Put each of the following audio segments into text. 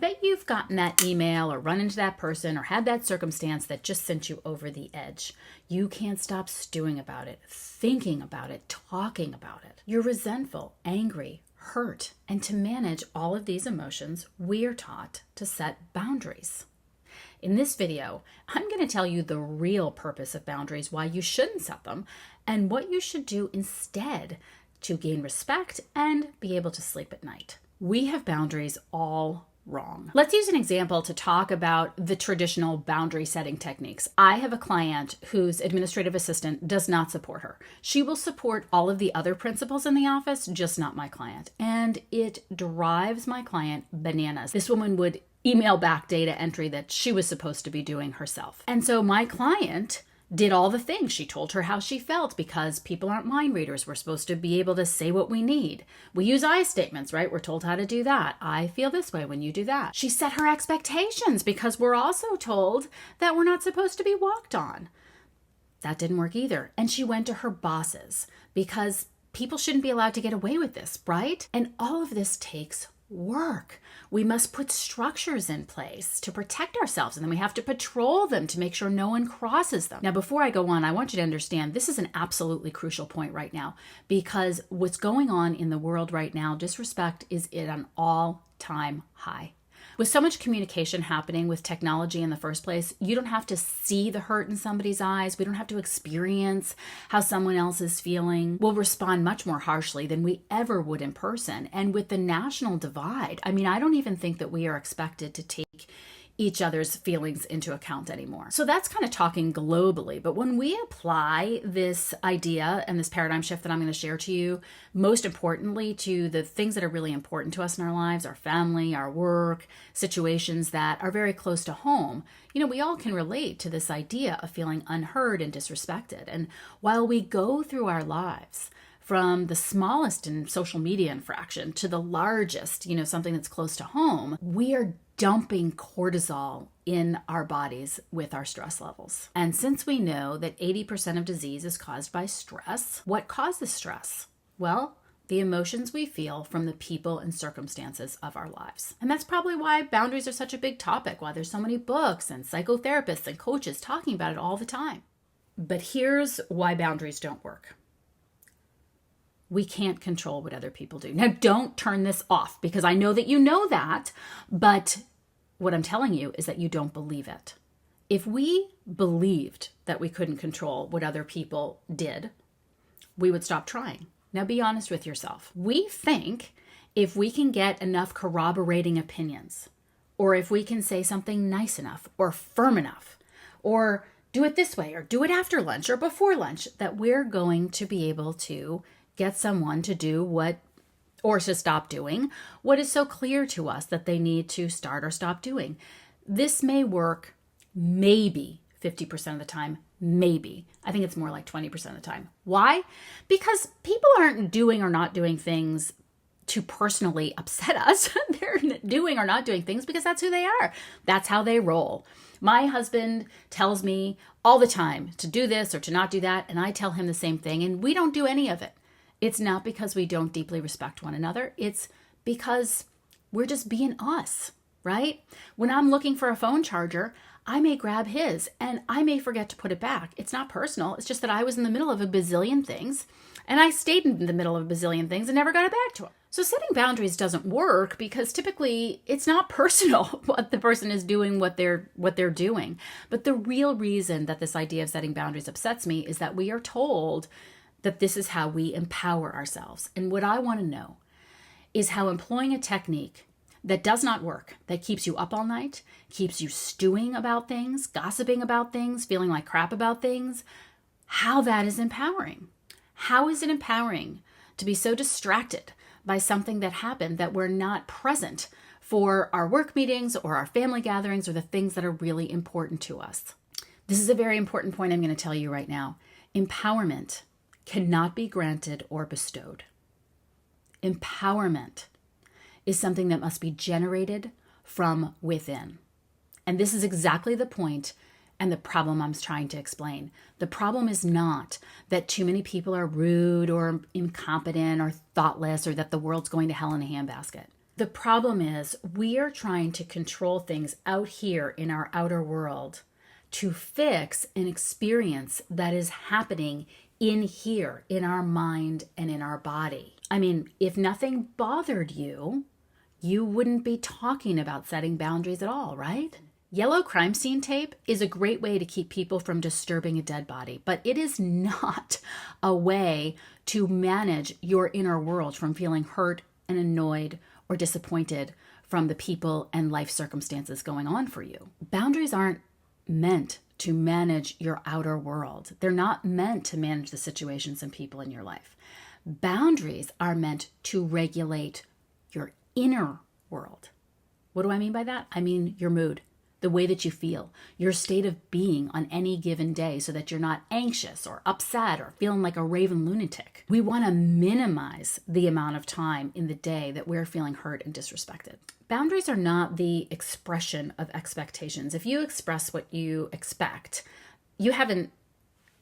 bet you've gotten that email or run into that person or had that circumstance that just sent you over the edge. You can't stop stewing about it, thinking about it, talking about it. You're resentful, angry, hurt. And to manage all of these emotions, we are taught to set boundaries. In this video, I'm going to tell you the real purpose of boundaries, why you shouldn't set them, and what you should do instead to gain respect and be able to sleep at night. We have boundaries all wrong. Let's use an example to talk about the traditional boundary setting techniques. I have a client whose administrative assistant does not support her. She will support all of the other principals in the office, just not my client. And it drives my client bananas. This woman would email back data entry that she was supposed to be doing herself. And so my client did all the things. She told her how she felt because people aren't mind readers. We're supposed to be able to say what we need. We use I statements, right? We're told how to do that. I feel this way when you do that. She set her expectations because we're also told that we're not supposed to be walked on. That didn't work either. And she went to her bosses because people shouldn't be allowed to get away with this, right? And all of this takes work. We must put structures in place to protect ourselves, and then we have to patrol them to make sure no one crosses them. Now, before I go on, I want you to understand this is an absolutely crucial point right now, because what's going on in the world right now, disrespect is at an all-time high. With so much communication happening with technology in the first place, you don't have to see the hurt in somebody's eyes. We don't have to experience how someone else is feeling. We'll respond much more harshly than we ever would in person. And with the national divide, I don't even think that we are expected to take each other's feelings into account anymore. So that's kind of talking globally. But when we apply this idea and this paradigm shift that I'm going to share to you, most importantly to the things that are really important to us in our lives, our family, our work, situations that are very close to home, we all can relate to this idea of feeling unheard and disrespected. And while we go through our lives, from the smallest in social media infraction to the largest, something that's close to home, we are dumping cortisol in our bodies with our stress levels. And since we know that 80% of disease is caused by stress, what causes stress? Well, the emotions we feel from the people and circumstances of our lives. And that's probably why boundaries are such a big topic, why there's so many books and psychotherapists and coaches talking about it all the time. But here's why boundaries don't work. We can't control what other people do. Now, don't turn this off because I know that you know that, but what I'm telling you is that you don't believe it. If we believed that we couldn't control what other people did, we would stop trying. Now, be honest with yourself. We think if we can get enough corroborating opinions, or if we can say something nice enough or firm enough, or do it this way, or do it after lunch or before lunch, that we're going to be able to get someone to do what, or to stop doing what is so clear to us that they need to start or stop doing. This may work maybe 50% of the time, maybe. I think it's more like 20% of the time. Why? Because people aren't doing or not doing things to personally upset us. They're doing or not doing things because that's who they are. That's how they roll. My husband tells me all the time to do this or to not do that, and I tell him the same thing, and we don't do any of it. It's not because we don't deeply respect one another. It's because we're just being us, right? When I'm looking for a phone charger, I may grab his and I may forget to put it back. It's not personal. It's just that I was in the middle of a bazillion things and I stayed in the middle of a bazillion things and never got it back to him. So setting boundaries doesn't work because typically it's not personal what the person is doing, what they're doing. But the real reason that this idea of setting boundaries upsets me is that we are told that this is how we empower ourselves. And what I want to know is how employing a technique that does not work, that keeps you up all night, keeps you stewing about things, gossiping about things, feeling like crap about things, how that is empowering. How is it empowering to be so distracted by something that happened that we're not present for our work meetings or our family gatherings or the things that are really important to us? This is a very important point I'm going to tell you right now. Empowerment cannot be granted or bestowed. Empowerment is something that must be generated from within. And this is exactly the point and the problem I'm trying to explain. The problem is not that too many people are rude or incompetent or thoughtless or that the world's going to hell in a handbasket. The problem is we are trying to control things out here in our outer world to fix an experience that is happening in here, in our mind and in our body. I mean, if nothing bothered you, you wouldn't be talking about setting boundaries at all, right? Yellow crime scene tape is a great way to keep people from disturbing a dead body, but it is not a way to manage your inner world from feeling hurt and annoyed or disappointed from the people and life circumstances going on for you. Boundaries aren't meant to manage your outer world. They're not meant to manage the situations and people in your life. Boundaries are meant to regulate your inner world. What do I mean by that? I mean your mood, the way that you feel, your state of being on any given day so that you're not anxious or upset or feeling like a raving lunatic. We want to minimize the amount of time in the day that we're feeling hurt and disrespected. Boundaries are not the expression of expectations. If you express what you expect, you haven't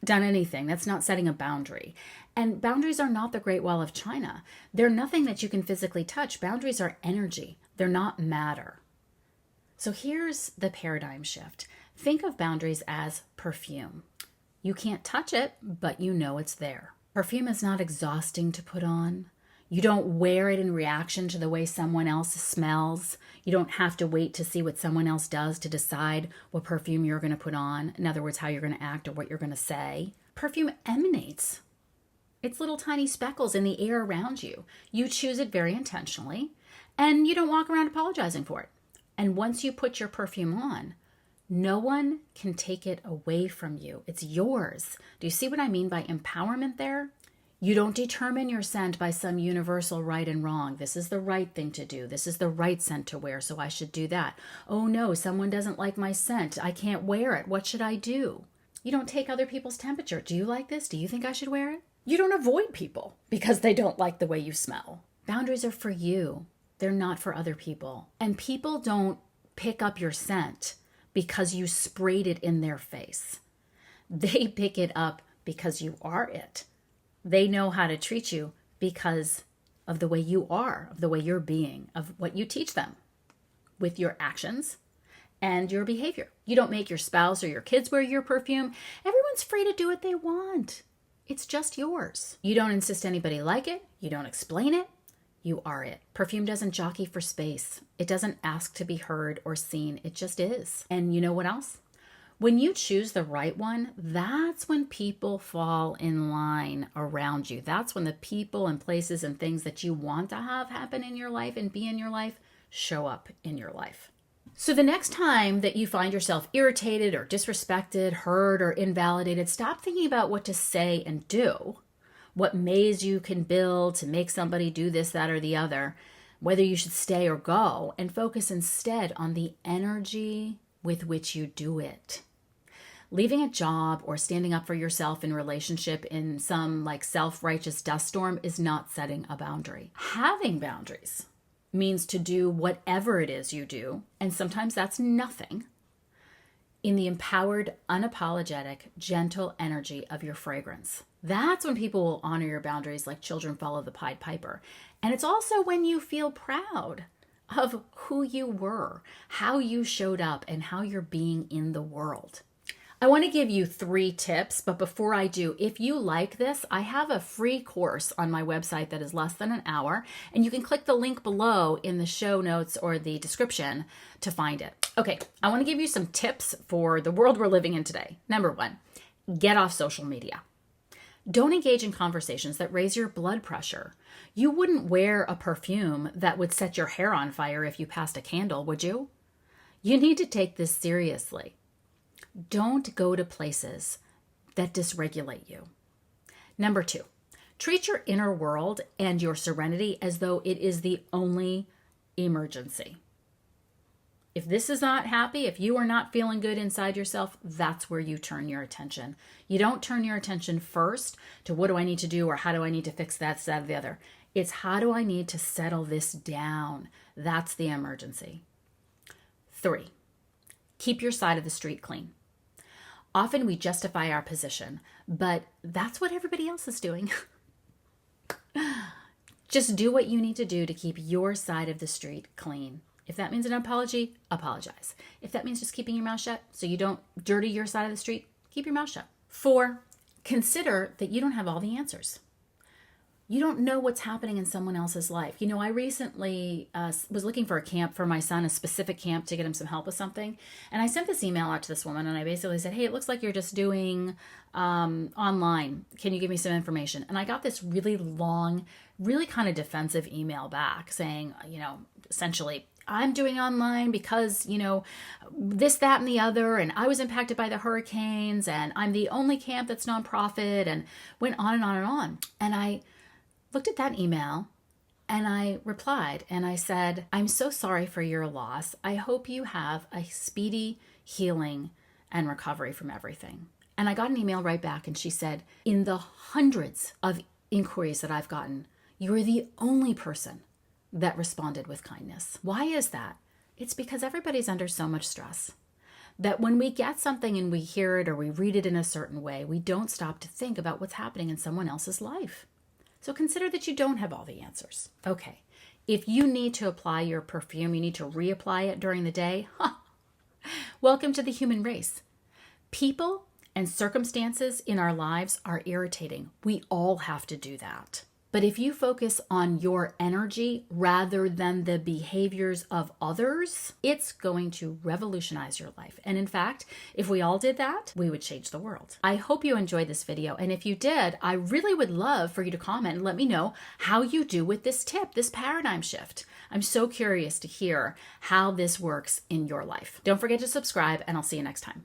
done anything. That's not setting a boundary. And boundaries are not the Great Wall of China. They're nothing that you can physically touch. Boundaries are energy. They're not matter. So here's the paradigm shift. Think of boundaries as perfume. You can't touch it, but you know it's there. Perfume is not exhausting to put on. You don't wear it in reaction to the way someone else smells. You don't have to wait to see what someone else does to decide what perfume you're going to put on. In other words, how you're going to act or what you're going to say. Perfume emanates. It's little tiny speckles in the air around you. You choose it very intentionally, and you don't walk around apologizing for it. And once you put your perfume on, no one can take it away from you. It's yours. Do you see what I mean by empowerment there? You don't determine your scent by some universal right and wrong. This is the right thing to do. This is the right scent to wear, so I should do that. Oh no, someone doesn't like my scent. I can't wear it. What should I do? You don't take other people's temperature. Do you like this? Do you think I should wear it? You don't avoid people because they don't like the way you smell. Boundaries are for you. They're not for other people. And people don't pick up your scent because you sprayed it in their face. They pick it up because you are it. They know how to treat you because of the way you are, of the way you're being, of what you teach them with your actions and your behavior. You don't make your spouse or your kids wear your perfume. Everyone's free to do what they want. It's just yours. You don't insist anybody like it. You don't explain it. You are it. Perfume doesn't jockey for space. It doesn't ask to be heard or seen. It just is. And you know what else? When you choose the right one, that's when people fall in line around you. That's when the people and places and things that you want to have happen in your life and be in your life show up in your life. So the next time that you find yourself irritated or disrespected, hurt or invalidated, stop thinking about what to say and do, what maze you can build to make somebody do this, that, or the other, whether you should stay or go, and focus instead on the energy with which you do it. Leaving a job or standing up for yourself in relationship in some self-righteous dust storm is not setting a boundary. Having boundaries means to do whatever it is you do, and sometimes that's nothing, in the empowered, unapologetic, gentle energy of your fragrance. That's when people will honor your boundaries like children follow the Pied Piper. And it's also when you feel proud of who you were, how you showed up, and how you're being in the world. I want to give you 3 tips, but before I do, if you like this, I have a free course on my website that is less than an hour, and you can click the link below in the show notes or the description to find it. Okay, I want to give you some tips for the world we're living in today. Number 1, get off social media. Don't engage in conversations that raise your blood pressure. You wouldn't wear a perfume that would set your hair on fire if you passed a candle, would you? You need to take this seriously. Don't go to places that dysregulate you. Number 2, treat your inner world and your serenity as though it is the only emergency. If this is not happy, if you are not feeling good inside yourself, that's where you turn your attention. You don't turn your attention first to what do I need to do or how do I need to fix that, or the other. It's how do I need to settle this down? That's the emergency. 3, keep your side of the street clean. Often we justify our position, but that's what everybody else is doing. Just do what you need to do to keep your side of the street clean. If that means an apology, apologize. If that means just keeping your mouth shut so you don't dirty your side of the street, keep your mouth shut. 4, consider that you don't have all the answers. You don't know what's happening in someone else's life. You know, I recently was looking for a camp for my son, a specific camp to get him some help with something. And I sent this email out to this woman and I basically said, hey, it looks like you're just doing online. Can you give me some information? And I got this really long, really kind of defensive email back saying, you know, essentially, I'm doing online because, you know, this, that, and the other, and I was impacted by the hurricanes, and I'm the only camp that's nonprofit, and went on and on and on. And I looked at that email and I replied and I said, I'm so sorry for your loss. I hope you have a speedy healing and recovery from everything. And I got an email right back and she said, in the hundreds of inquiries that I've gotten, you're the only person that responded with kindness. Why is that? It's because everybody's under so much stress that when we get something and we hear it or we read it in a certain way, we don't stop to think about what's happening in someone else's life. So consider that you don't have all the answers. Okay, if you need to apply your perfume, you need to reapply it during the day, welcome to the human race. People and circumstances in our lives are irritating. We all have to do that. But if you focus on your energy rather than the behaviors of others, it's going to revolutionize your life. And in fact, if we all did that, we would change the world. I hope you enjoyed this video. And if you did, I really would love for you to comment and let me know how you do with this tip, this paradigm shift. I'm so curious to hear how this works in your life. Don't forget to subscribe, and I'll see you next time.